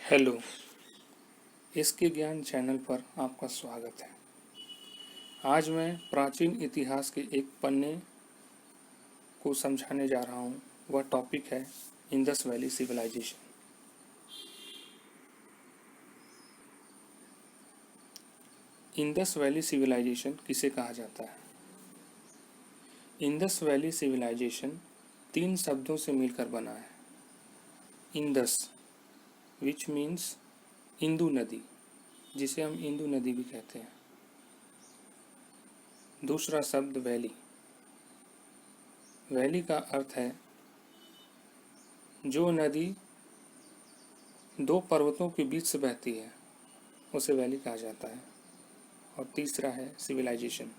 Hello, इसके ज्ञान channel पर आपका स्वागत है। आज मैं प्राचीन इतिहास के एक पन्ने को समझाने जा रहा हूँ। वह टॉपिक है Indus valley Civilisation. Indus valley Civilisation किसे कहा जाता है? इंडस वैली सिविलाइजेशन 3 शब्दों से मिलकर बना है। इंडस विच मीन्स इंदु नदी, जिसे हम इंदु नदी भी कहते हैं। दूसरा शब्द वैली। वैली का अर्थ है जो नदी 2 पर्वतों के बीच से बहती है, उसे वैली कहा जाता है। और तीसरा है सिविलाइजेशन।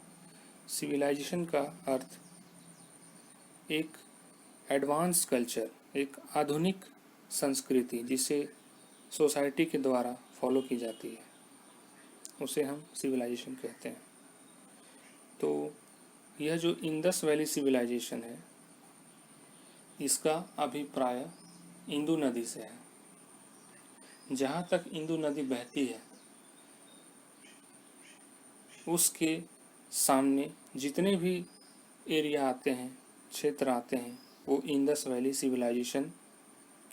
सिविलाइजेशन का अर्थ एक एडवांस कल्चर, एक आधुनिक संस्कृति जिसे सोसाइटी के द्वारा फॉलो की जाती है, उसे हम सिविलाइजेशन कहते हैं। तो यह जो इंडस वैली सिविलाइजेशन है, इसका अभिप्राय इंदु नदी से है। जहाँ तक इंदु नदी बहती है, उसके सामने जितने भी एरिया आते हैं, क्षेत्र आते हैं, वो इंडस वैली सिविलाइजेशन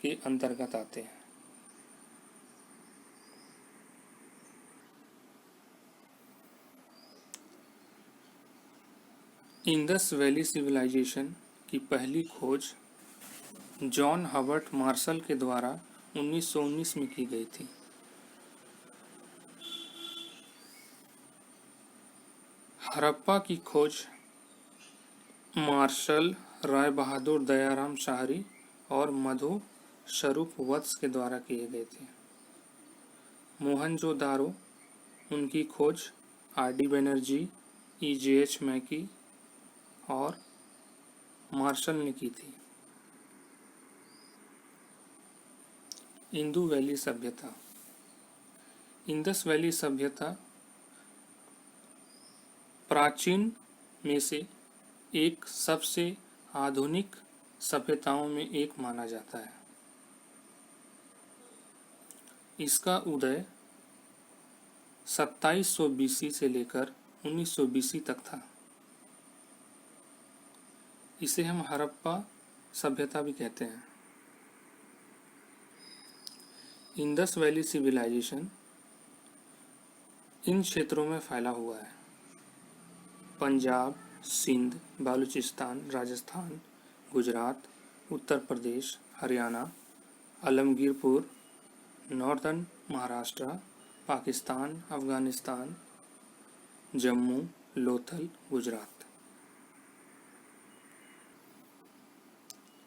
के अंतर्गत आते हैं। इंडस वैली सिविलाइजेशन की पहली खोज जॉन हर्बर्ट मार्शल के द्वारा 1919 में की गई थी। हड़प्पा की खोज मार्शल, राय बहादुर दयाराम शाहरी और मधु स्वरूप वत्स के द्वारा किए गए थे। मोहनजोदारो, उनकी खोज आर.डी. बनर्जी, E.J.H. मैकी और मार्शल ने की थी। इंदु वैली सभ्यता। इंडस वैली सभ्यता प्राचीन में से एक सबसे आधुनिक सभ्यताओं में एक माना जाता है। इसका उदय 2700 BC से लेकर 1900 BC तक था। इसे हम हड़प्पा सभ्यता भी कहते हैं। इंडस वैली सिविलाइजेशन इन क्षेत्रों में फैला हुआ है: Punjab, Sindh, Balochistan, Rajasthan, Gujarat, Uttar Pradesh, Haryana, Alamgirpur, northern Maharashtra, Pakistan, Afghanistan, Jammu, Lothal, Gujarat.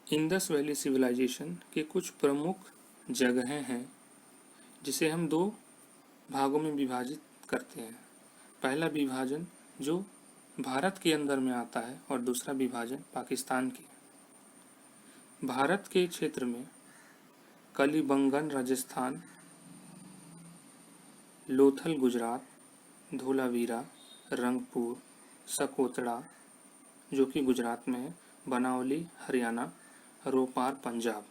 Indus valley civilisation के कुछ प्रमुख जगहें हैं जिसे हम 2 भागों में विभाजित करते हैं। पहला विभाजन जो भारत के अंदर में आता है और दूसरा विभाजन पाकिस्तान के। भारत के क्षेत्र में कलिबंगन राजस्थान, लोथल गुजरात, धोलावीरा, रंगपुर, सकोतड़ा जो कि गुजरात में है, बनावली हरियाणा, रोपार पंजाब,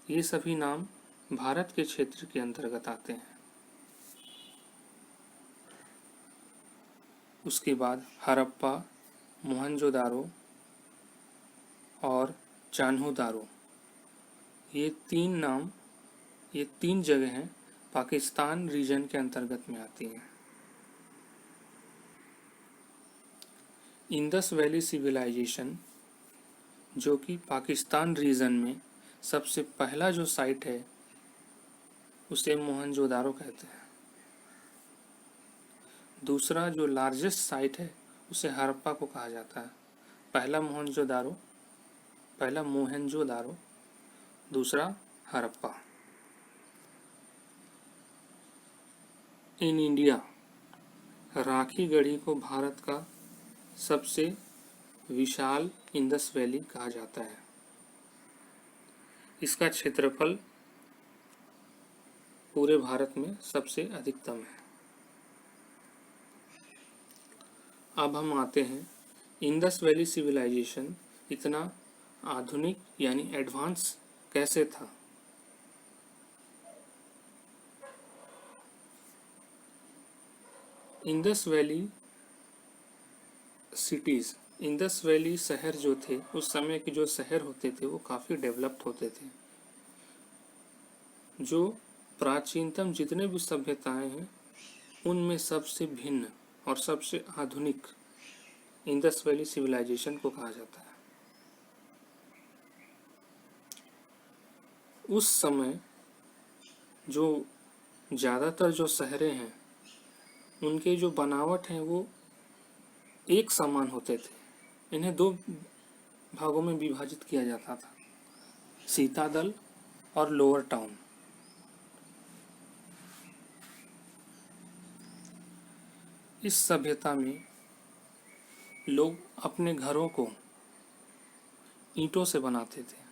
ये सभी नाम भारत के क्षेत्र के अंतर्गत आते हैं। उसके बाद हड़प्पा, मोहनजोदारो और चान्होदारो, ये 3 जगहें पाकिस्तान रीजन के अंतर्गत में आती हैं। इंडस वैली सिविलाइजेशन जो कि पाकिस्तान रीजन में सबसे पहला जो साइट है, उसे मोहनजोदारो कहते हैं। दूसरा जो लार्जेस्ट साइट है, उसे हड़प्पा को कहा जाता है। पहला मोहनजोदारो, दूसरा हड़प्पा। इन इंडिया, राखी गढ़ी को भारत का सबसे विशाल इंडस वैली कहा जाता है। इसका क्षेत्रफल पूरे भारत में सबसे अधिकतम है। अब हम आते हैं इंडस वैली सिविलाइजेशन इतना आधुनिक यानी एडवांस कैसे था। Indus valley cities, Indus valley शहर जो थे, उस समय के जो शहर होते थे वो काफ़ी डेवलप्ड होते थे। जो प्राचीनतम जितने भी सभ्यताएं हैं उनमें सबसे भिन्न और सबसे आधुनिक इंडस वैली सिविलाइजेशन को कहा जाता है। उस समय जो ज़्यादातर जो शहरें हैं उनके जो बनावट हैं वो एक समान होते थे। इन्हें दो भागों में विभाजित किया जाता था, सीतादल और लोअर टाउन। इस सभ्यता में लोग अपने घरों को ईंटों से बनाते थे,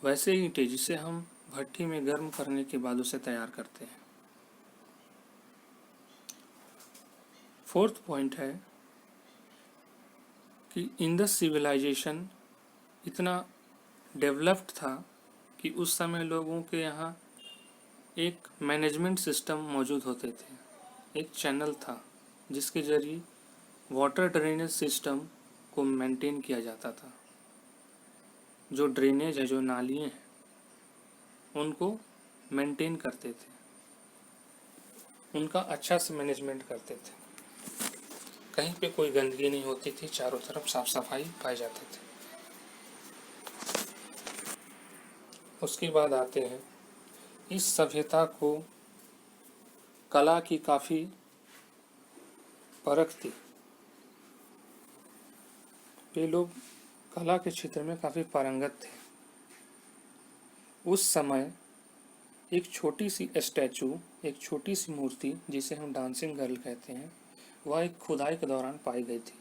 वैसे ईंटें जिसे हम भट्टी में गर्म करने के बाद उसे तैयार करते हैं। फोर्थ पॉइंट है कि इंडस सिविलाइजेशन इतना डेवलप्ड था कि उस समय लोगों के यहाँ एक मैनेजमेंट सिस्टम मौजूद होते थे, एक चैनल था जिसके जरिए वाटर ड्रेनेज सिस्टम को मेंटेन किया जाता था। जो ड्रेनेज है, जो नालियाँ हैं, उनको मेंटेन करते थे, उनका अच्छा से मैनेजमेंट करते थे। कहीं पे कोई गंदगी नहीं होती थी, चारों तरफ साफ सफाई पाए जाते थे। उसके बाद आते हैं, इस सभ्यता को कला की काफ़ी परख थी। ये लोग कला के क्षेत्र में काफ़ी पारंगत थे। उस समय एक छोटी सी स्टैचू, एक छोटी सी मूर्ति जिसे हम डांसिंग गर्ल कहते हैं, वह एक खुदाई के दौरान पाई गई थी।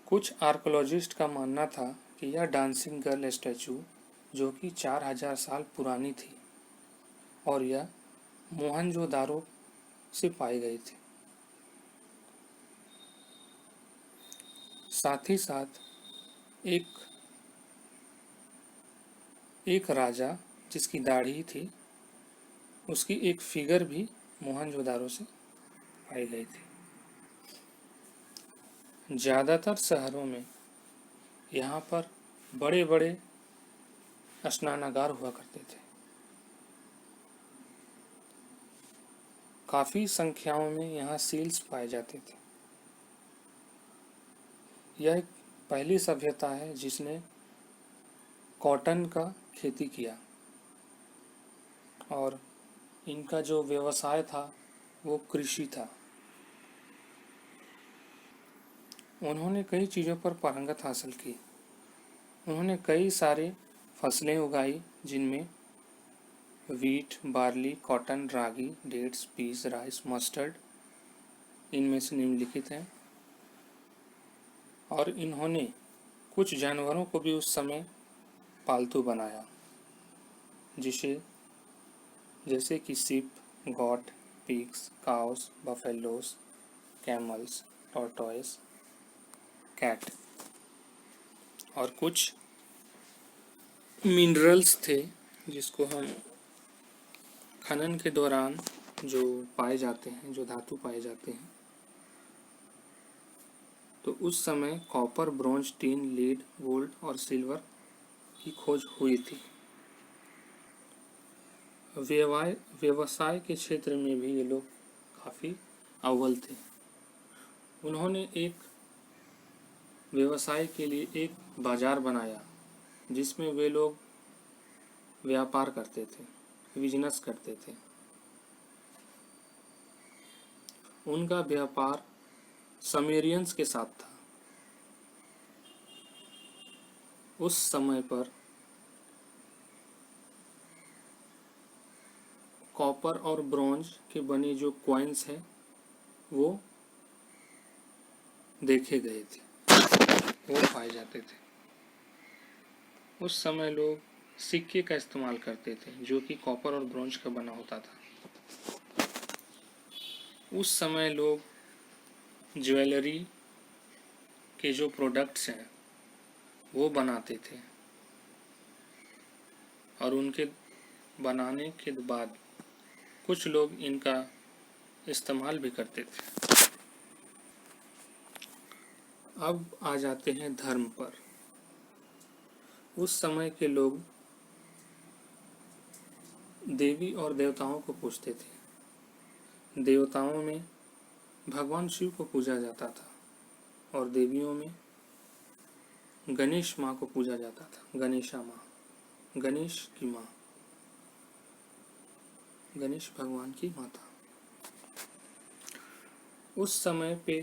कुछ आर्कोलॉजिस्ट का मानना था कि यह डांसिंग गर्ल स्टैचू, जो कि 4000 साल पुरानी थी, और यह मोहनजोदारो से पाई गई थी। साथ ही साथ एक राजा जिसकी दाढ़ी थी, उसकी एक फिगर भी मोहनजोदारो से पाई गई थी। ज़्यादातर शहरों में यहाँ पर बड़े बड़े स्नानागार हुआ करते थे। काफ़ी संख्याओं में यहाँ सील्स पाए जाते थे। यह एक पहली सभ्यता है जिसने कॉटन का खेती किया, और इनका जो व्यवसाय था वो कृषि था। उन्होंने कई चीज़ों पर पारंगत हासिल की। उन्होंने कई सारे फसलें उगाई जिनमें वीट, बार्ली, कॉटन, रागी, डेट्स, पीस, राइस, मस्टर्ड इनमें से निम्नलिखित हैं। और इन्होंने कुछ जानवरों को भी उस समय पालतू बनाया, जैसे कि sheep, goat, pigs, cows, buffaloes, camels, tortoise, cat. और कुछ मिनरल्स थे जिसको हम खनन के दौरान जो पाए जाते हैं, जो धातु पाए जाते हैं, तो उस समय copper, bronze, tin, lead, gold और सिल्वर की खोज हुई थी। व्यवसाय के क्षेत्र में भी ये लोग काफ़ी अव्वल थे। उन्होंने एक व्यवसाय के लिए एक बाजार बनाया जिसमें वे लोग व्यापार करते थे, बिजनेस करते थे। उनका व्यापार समेरियंस के साथ था। उस समय पर कॉपर और ब्रोंज के बने जो कॉइन्स हैं वो देखे गए थे, वो पाए जाते थे। उस समय लोग सिक्के का इस्तेमाल करते थे जो कि कॉपर और ब्रोंज का बना होता था। उस समय लोग ज्वेलरी के जो प्रोडक्ट्स हैं वो बनाते थे, और उनके बनाने के बाद कुछ लोग इनका इस्तेमाल भी करते थे। अब आ जाते हैं धर्म पर। उस समय के लोग देवी और देवताओं को पूजते थे। देवताओं में भगवान शिव को पूजा जाता था और देवियों में गणेश माँ को पूजा जाता था। गणेशा माँ, गणेश की माँ, गणेश भगवान की माता। उस समय पे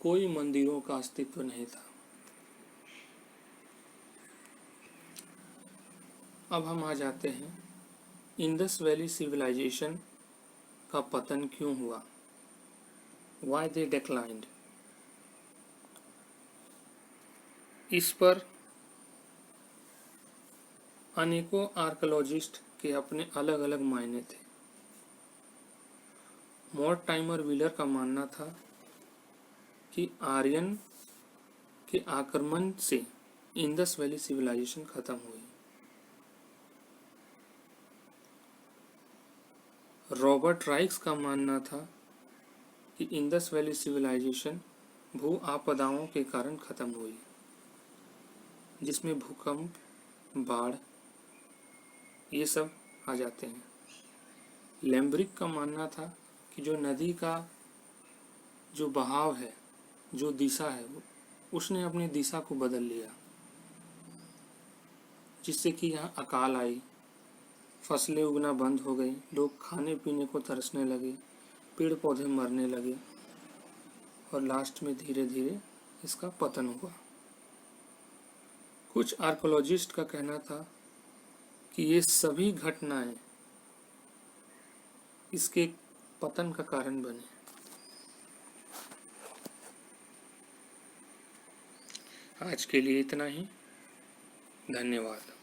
कोई मंदिरों का अस्तित्व नहीं था। अब हम आ जाते हैं इंडस वैली सिविलाइजेशन का पतन क्यों हुआ, Why they declined। इस पर अनेकों आर्कोलॉजिस्ट के अपने अलग अलग मायने थे। मॉर्टाइमर व्हीलर का मानना था कि आर्यन के आक्रमण से इंडस वैली सिविलाइजेशन खत्म हुई। रॉबर्ट राइक्स का मानना था कि इंडस वैली सिविलाइजेशन भू आपदाओं के कारण खत्म हुई, जिसमें भूकंप, बाढ़, ये सब आ जाते हैं। लैम्ब्रिक का मानना था कि जो नदी का जो बहाव है, जो दिशा है, उसने अपनी दिशा को बदल लिया, जिससे कि यहाँ अकाल आई, फसलें उगना बंद हो गई, लोग खाने पीने को तरसने लगे, पेड़ पौधे मरने लगे और लास्ट में धीरे धीरे इसका पतन हुआ। कुछ आर्कोलॉजिस्ट का कहना था कि ये सभी घटनाएं इसके पतन का कारण बने। आज के लिए इतना ही। धन्यवाद।